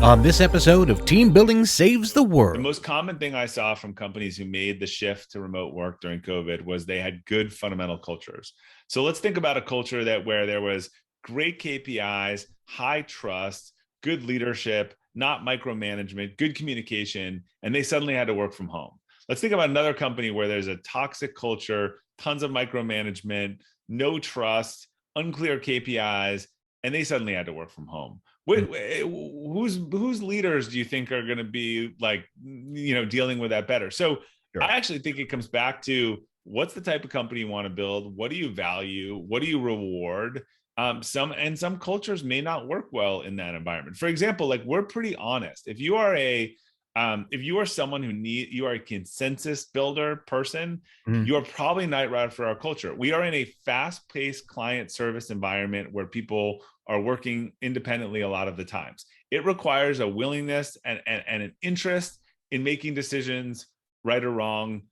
On this episode of Team Building Saves the World. The most common thing I saw from companies who made the shift to remote work during COVID was they had good fundamental cultures. So let's think about a culture where there was great KPIs, high trust, good leadership, not micromanagement, good communication, and they suddenly had to work from home. Let's think about another company where there's a toxic culture, tons of micromanagement, no trust, unclear KPIs, and they suddenly had to work from home. Whose leaders do you think are going to be dealing with that better? So sure. I actually think it comes back to what's the type of company you want to build? What do you value? What do you reward? Some cultures may not work well in that environment. For example, we're pretty honest. If you are someone you are a consensus builder person, you are probably not right for our culture. We are in a fast-paced client service environment where people are working independently a lot of the times. It requires a willingness and an interest in making decisions, right or wrong,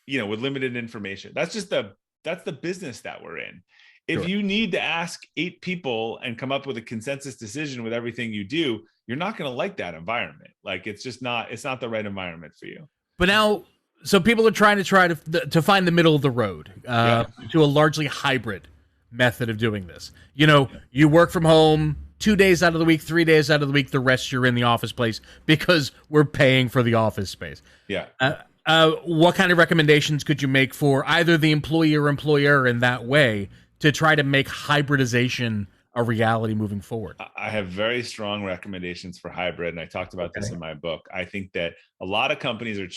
with limited information. That's the business that we're in. If you need to ask 8 people and come up with a consensus decision with everything you do, you're not going to like that environment. It's not the right environment for you. But now, so people are trying to find the middle of the road to a largely hybrid method of doing this. You work from home 2 days out of the week, 3 days out of the week, the rest you're in the office place because we're paying for the office space. Yeah. What kind of recommendations could you make for either the employee or employer in that way to try to make hybridization a reality moving forward? I have very strong recommendations for hybrid, and I talked about this in my book. I think that a lot of companies are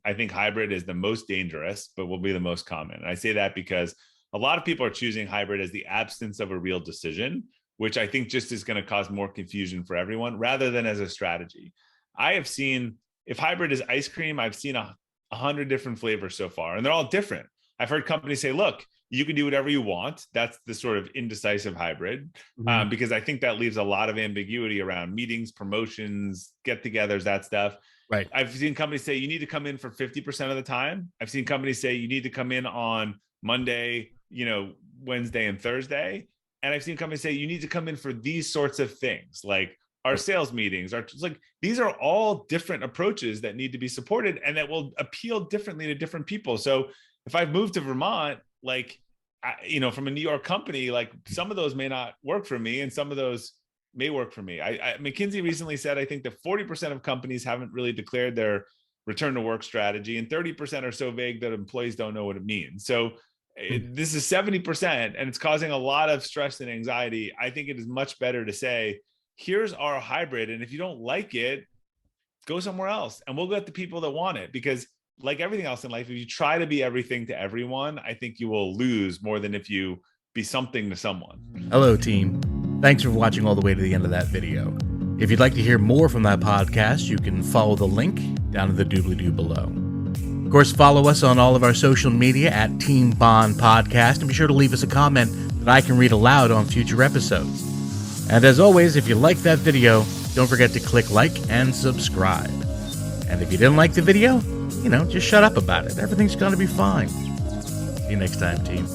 I think hybrid is the most dangerous, but will be the most common. And I say that because a lot of people are choosing hybrid as the absence of a real decision, which I think just is going to cause more confusion for everyone rather than as a strategy. I have seen, if hybrid is ice cream, I've seen 100 different flavors so far, and they're all different. I've heard companies say, look, you can do whatever you want. That's the sort of indecisive hybrid, because I think that leaves a lot of ambiguity around meetings, promotions, get-togethers, that stuff. Right. I've seen companies say you need to come in for 50% of the time. I've seen companies say you need to come in on Monday, Wednesday and Thursday. And I've seen companies say you need to come in for these sorts of things, like our sales meetings. These are all different approaches that need to be supported and that will appeal differently to different people. So if I've moved to Vermont, from a New York company, some of those may not work for me and some of those may work for me. McKinsey recently said, I think that 40% of companies haven't really declared their return to work strategy, and 30% are so vague that employees don't know what it means. So this is 70%, and it's causing a lot of stress and anxiety. I think it is much better to say, here's our hybrid, and if you don't like it, go somewhere else, and we'll get the people that want it. Because like everything else in life, if you try to be everything to everyone, I think you will lose more than if you be something to someone. Hello, team. Thanks for watching all the way to the end of that video. If you'd like to hear more from that podcast, you can follow the link down in the doobly-doo below. Of course, follow us on all of our social media at Team Bond Podcast, and be sure to leave us a comment that I can read aloud on future episodes. And as always, if you liked that video, don't forget to click like and subscribe. And if you didn't like the video, just shut up about it. Everything's going to be fine. See you next time, team.